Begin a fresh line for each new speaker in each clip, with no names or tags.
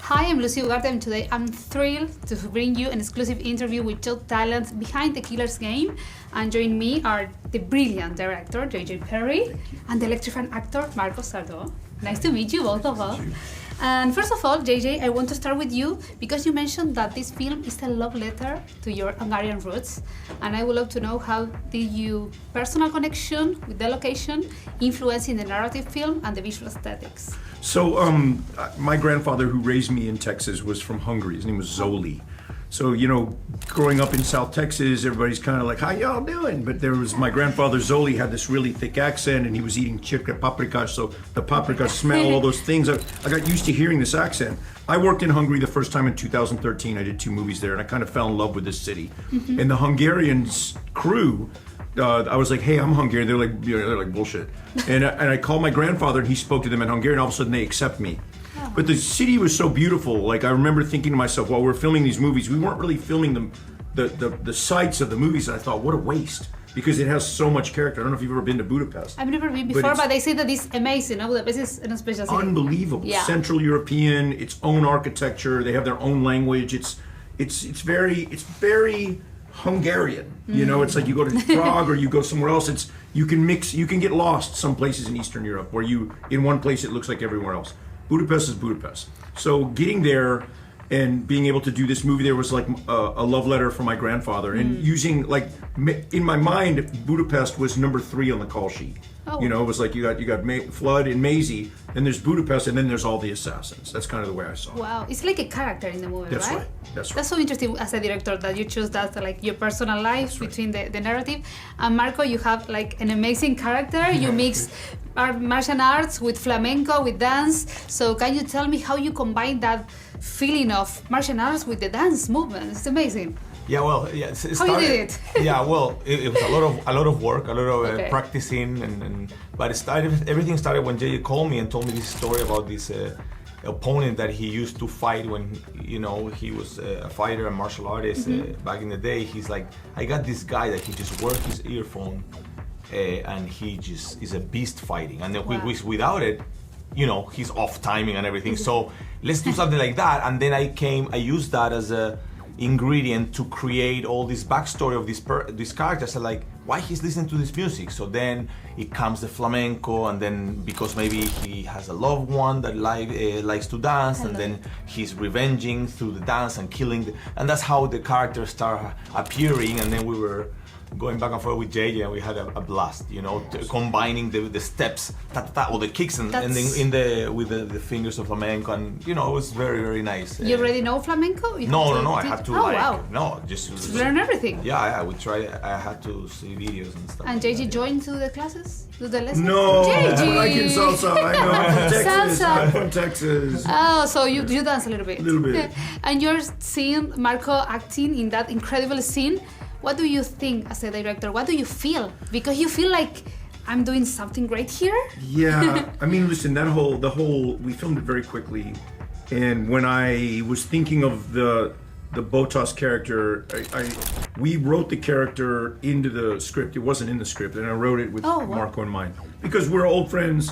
Hi, I'm Lucy Ugarte, and today I'm thrilled to bring you an exclusive interview with top talents behind the Killer's Game. And joining me are the brilliant director, JJ Perry, and the electrifying actor, Marko Zaror. Nice to meet you, both of us. And first of all, JJ, I want to start with you because you mentioned that this film is a love letter to your Hungarian roots. And I would love to know how did your personal connection with the location influence in the narrative film and the visual aesthetics?
So my grandfather who raised me in Texas was from Hungary. His name was Zoli. So, you know, growing up in South Texas, everybody's kind of like, how y'all doing? But there was, my grandfather Zoli had this really thick accent and he was eating chicken paprika, so the paprika smell, all those things. I got used to hearing this accent. I worked in Hungary the first time in 2013. I did 2 movies there and I kind of fell in love with this city. Mm-hmm. And the Hungarians crew, I was like, hey, I'm Hungarian. They're like bullshit. And I called my grandfather and he spoke to them in Hungarian. All of a sudden they accept me. But the city was so beautiful. Like I remember thinking to myself, while we were filming these movies, we weren't really filming the sights of the movies. And I thought, what a waste, because it has so much character. I don't know if you've ever been to Budapest.
I've never been before, but they say that it's amazing. Budapest is an special city.
Unbelievable.
Yeah.
Central European, its own architecture. They have their own language. It's very Hungarian. Mm. You know, it's like you go to Prague or you go somewhere else. You can get lost some places in Eastern Europe where in one place it looks like everywhere else. Budapest is Budapest. So getting there and being able to do this movie there was like a love letter from my grandfather. And using, like, in my mind, Budapest was number 3 on the call sheet. Oh. You know, it was like you got Flood and Maisie, and there's Budapest, and then there's all the assassins. That's kind of the way I saw it.
Wow, it's like a character in the movie,
That's
right?
That's right.
That's so interesting as a director that you choose that, like, your personal life between the narrative. And Marko, you have like an amazing character. You mix martial arts with flamenco, with dance. So can you tell me how you combine that feeling of martial arts with the dance movement? It's amazing.
Yeah, well, yeah.
How you did it?
Yeah, well, it was a lot of work, a lot of practicing, but everything started when Jay called me and told me this story about this opponent that he used to fight when he was a fighter, a martial artist back in the day. He's like, I got this guy that he just wears his earphone and he just is a beast fighting, and then without it, he's off timing and everything. So let's do something like that. And then I used that as a ingredient to create all this backstory of this character. So like, why he's listening to this music? So then it comes the flamenco, and then because maybe he has a loved one that likes to dance, and then he's revenging through the dance and killing, and that's how the characters start appearing. And then we were going back and forth with JJ, and we had a blast, combining the steps, or the kicks, and then with the fingers of flamenco, and it was very, very nice.
You already know flamenco?
No, I had to
just learn everything.
Yeah, I would try. I had to see videos and stuff.
And JJ joined to the classes, to the lessons.
No,
JJ.
I can salsa. I know. I'm from Texas.
Salsa.
I'm from Texas.
Oh, so you dance a little bit.
A little bit.
Yeah. And you're seeing Marko acting in that incredible scene. What do you think as a director? What do you feel? Because you feel like, I'm doing something great here?
Yeah, I mean, listen, we filmed it very quickly. And when I was thinking of the Botas character, we wrote the character into the script. It wasn't in the script, and I wrote it with Marko in mind. Because we're old friends.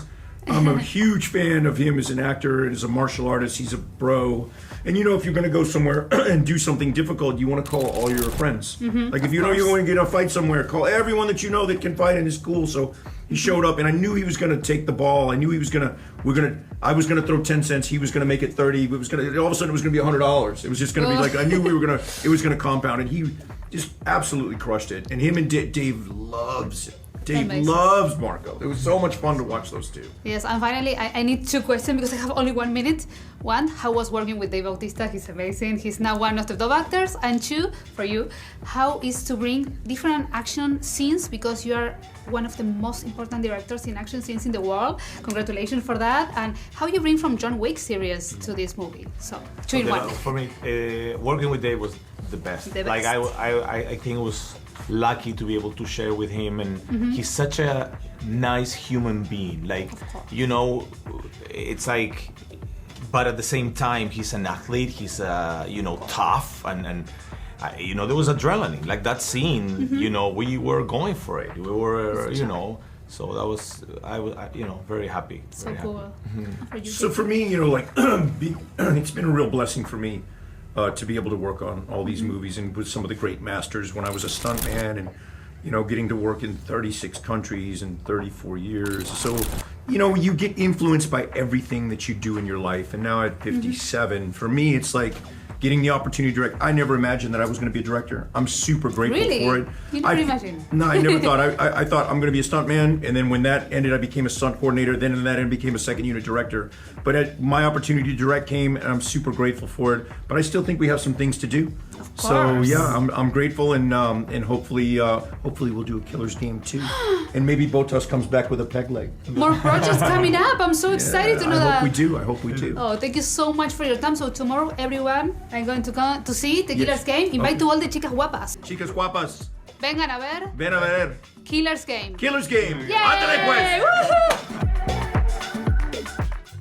I'm a huge fan of him as an actor and as a martial artist. He's a bro. And if you're going to go somewhere and do something difficult, you want to call all your friends. Mm-hmm. Like if you're going to get a fight somewhere, call everyone that you know that can fight and is cool. So he showed up, and I knew he was going to take the ball. I knew I was going to throw 10 cents. He was going to make it 30. All of a sudden it was going to be $100. It was just going to be like, I knew it was going to compound, and he just absolutely crushed it. And him and Dave loves it. Dave loves Marko. It was so much fun to watch those two.
Yes, and finally, I need 2 questions because I have only 1 minute. 1, how was working with Dave Bautista? He's amazing. He's now one of the top actors. And 2, for you, how is to bring different action scenes, because you are one of the most important directors in action scenes in the world. Congratulations for that. And how you bring from John Wick series to this movie. So, 2 in 1.
For me, working with Dave was the best. Like I think it was lucky to be able to share with him, and he's such a nice human being. Like, it's like, but at the same time, he's an athlete. He's tough, and there was adrenaline. Like that scene, we were going for it. We were, So that was, very happy.
So
very
cool.
happy.
For you,
So for me, it's been a real blessing for me to be able to work on all these movies and with some of the great masters when I was a stuntman and, getting to work in 36 countries in 34 years. So, you get influenced by everything that you do in your life. And now at 57, for me, it's like getting the opportunity to direct. I never imagined that I was going to be a director. I'm super grateful for it.
You never imagined?
No, I never thought. I thought I'm going to be a stuntman, and then when that ended, I became a stunt coordinator. Then in that end, became a second unit director. But my opportunity to direct came, and I'm super grateful for it. But I still think we have some things to do.
Of course.
So yeah, I'm grateful, and hopefully we'll do a Killer's Game too, and maybe Botas comes back with a peg leg.
More projects coming up. I'm so excited to know that.
I hope we do.
Oh, thank you so much for your time. So tomorrow, everyone, I'm going to come to see the Killer's Game. Invite to all the Chicas Guapas.
Chicas Guapas,
Vengan a ver
ven a ver.
Killer's Game.
Killer's Game.
Yay!
Ándale pues.
Woohoo!